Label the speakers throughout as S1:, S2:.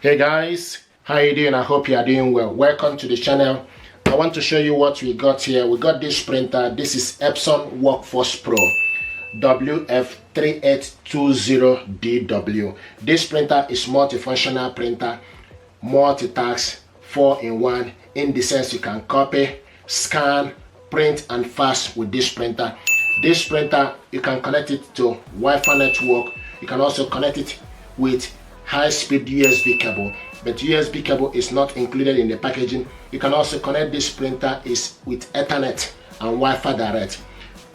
S1: Hey guys, how you doing? I hope you are doing well. Welcome to the channel. I want to show you what we got here. We got this printer. This is Epson WorkForce Pro WF-3820DWF. This printer is multifunctional printer, multitask, 4-in-1, in the sense you can copy, scan, print and fax with this printer. This printer, you can connect it to Wi-Fi network. You can also connect it with high-speed USB cable, but USB cable is not included in the packaging. You can also connect this printer with Ethernet and Wi-Fi direct.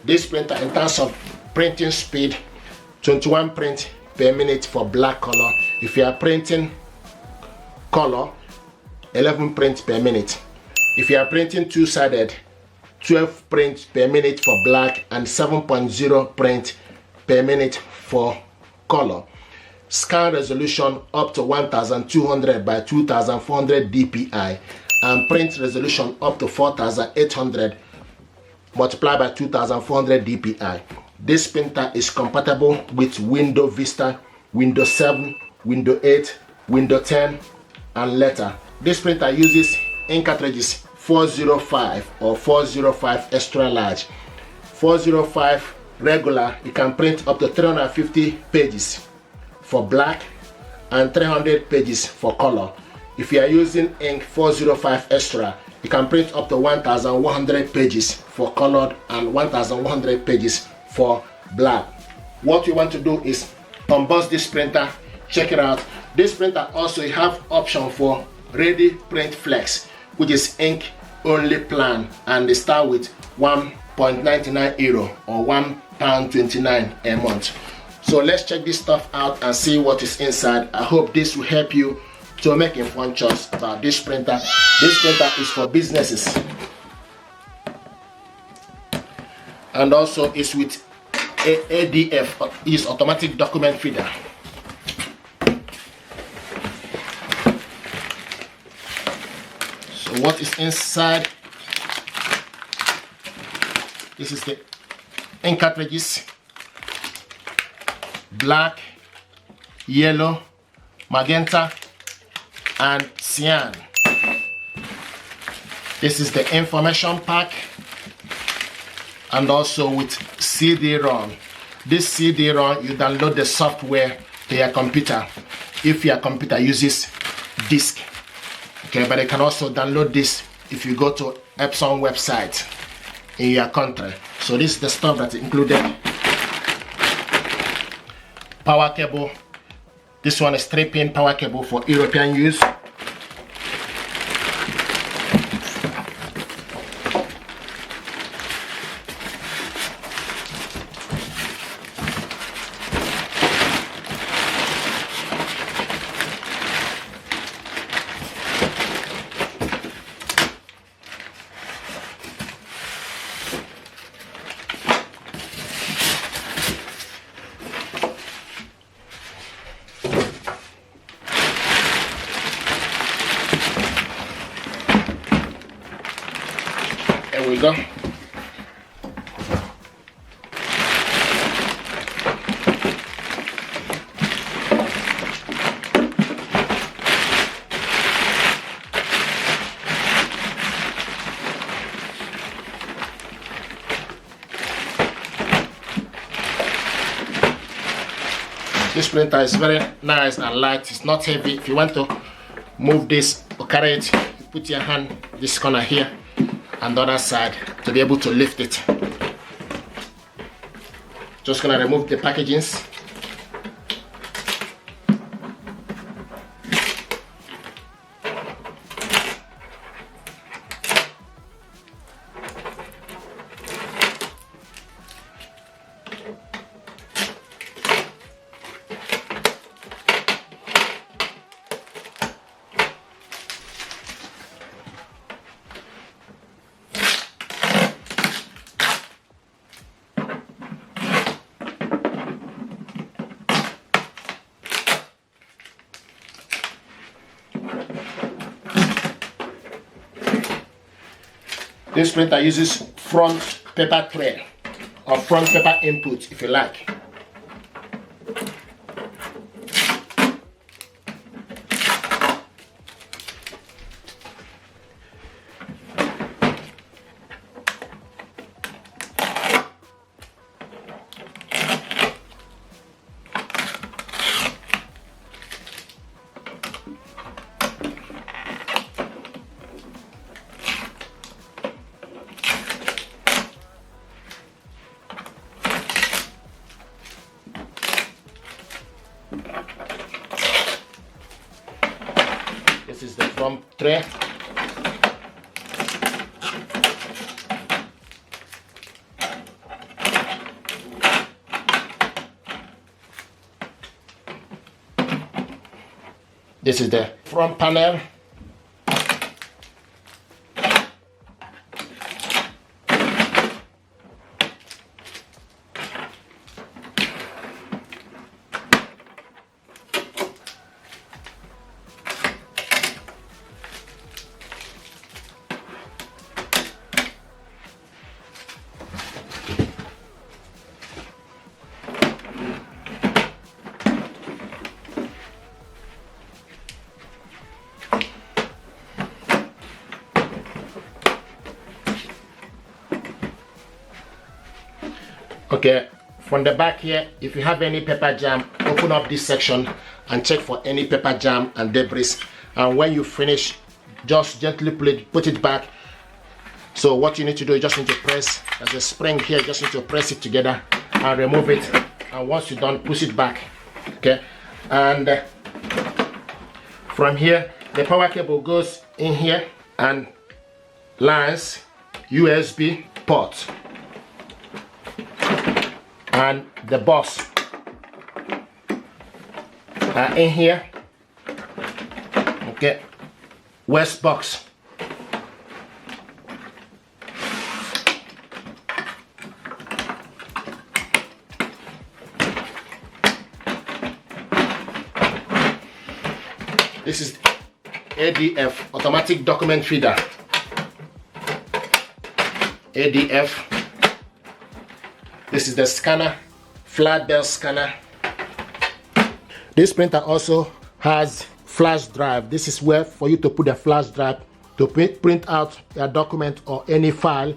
S1: This printer, in terms of printing speed, 21 print per minute for black color. If you are printing color, 11 print per minute. If you are printing two-sided, 12 print per minute for black and 7.0 print per minute for color. Scan resolution up to 1200 by 2400 dpi and print resolution up to 4800 multiplied by 2400 dpi. This printer is compatible with Windows Vista, Windows 7, Windows 8, Windows 10 and later. This printer uses ink cartridges 405 or 405 extra large. 405 regular, you can print up to 350 pages for black and 300 pages for color. If you are using ink 405 extra, you can print up to 1100 pages for colored and 1100 pages for black. What you want to do is unbox this printer, check it out. This printer also you have option for Ready Print Flex, which is ink only plan, and they start with €1.99 or £1.29 a month. So let's check this stuff out and see what is inside. I hope this will help you to make informed choice about this printer. This printer is for businesses and also is with ADF, is automatic document feeder. So what is inside? This is the ink cartridges. Black, yellow, magenta and cyan. This is the information pack and also with CD-ROM. This CD-ROM, you download the software to your computer if your computer uses disk. Okay, but you can also download this if you go to Epson website in your country. So this is the stuff that's included. Power cable. This one is 3-pin power cable for European use. There we go. This printer is very nice and light. It's not heavy. If you want to move this or carry it, you put your hand this corner here and the other side to be able to lift it. Just gonna remove the packagings. This printer uses front paper tray or front paper input if you like. tray. This is the front panel. Okay, from the back here, if you have any paper jam, open up this section and check for any paper jam and debris. And when you finish, just gently put it back. So what you need to do, you just need to press, there's a spring here, just need to press it together and remove it. And once you're done, push it back. Okay, and from here, the power cable goes in here and lines USB port. And the box in here. Okay, west box. This is ADF, automatic document feeder. ADF. This is the scanner, flat belt scanner. This printer also has flash drive. This is where for you to put a flash drive to print out a document or any file.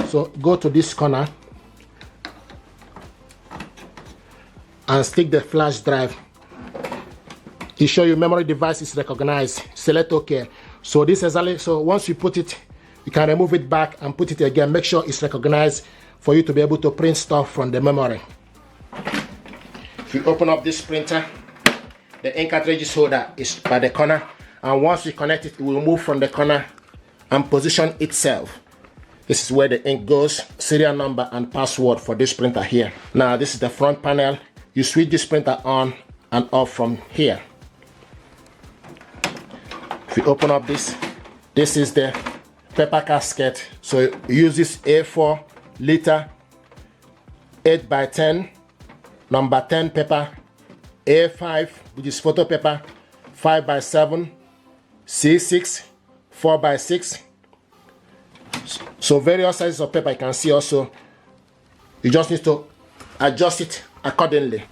S1: So go to this corner and stick the flash drive. It shows you memory device is recognized. Select OK. So this is only, so once you put it, you can remove it back and put it again. Make sure it's recognized for you to be able to print stuff from the memory. If you open up this printer, the ink cartridge holder is by the corner, and once you connect it, it will move from the corner and position itself. This is where the ink goes, serial number and password for this printer here. Now this is the front panel. You switch this printer on and off from here. If you open up this, this is the paper casket. So you use this A4 liter 8x10 number 10 paper, A5 which is photo paper, 5x7, C6, 4x6. So various sizes of paper you can see also. You just need to adjust it accordingly.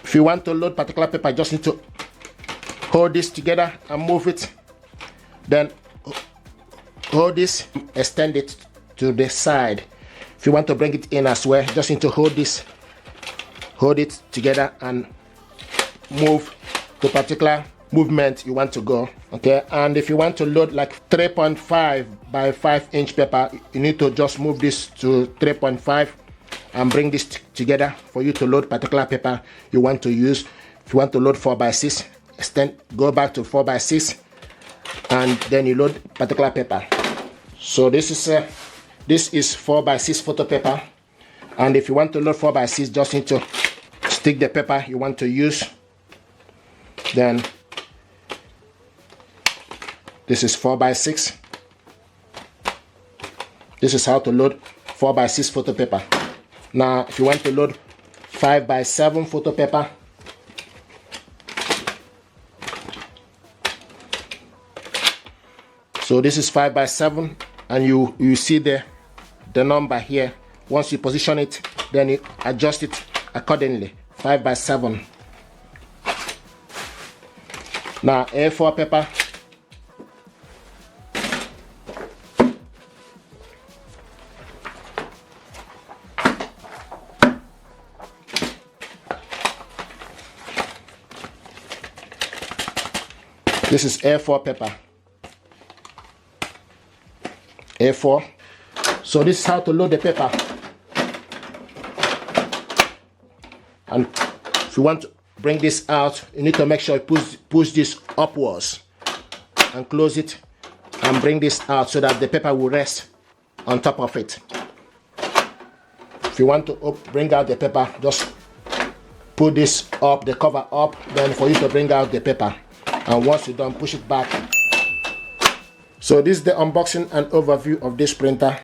S1: If you want to load particular paper, you just need to hold this together and move it. Then hold this, extend it to the side. If you want to bring it in as well, you just need to hold this, hold it together and move to particular movement you want to go. Okay, and if you want to load like 3.5 by 5 inch paper, you need to just move this to 3.5 and bring this together for you to load particular paper you want to use. If you want to load 4x6, extend, go back to 4x6, and then you load particular paper. So this is 4x6 photo paper, and if you want to load 4x6, just need to stick the paper you want to use. Then this is 4x6. This is how to load 4x6 photo paper. Now, if you want to load 5x7 photo paper, so this is 5x7, and you see the number here. Once you position it, then you adjust it accordingly. 5x7. Now, A4 paper. This is A4 paper. A4. So this is how to load the paper. And if you want to bring this out, you need to make sure you push this upwards and close it and bring this out so that the paper will rest on top of it. If you want to bring out the paper, just put this up, the cover up, then for you to bring out the paper. And once you're done, push it back. So this is the unboxing and overview of this printer.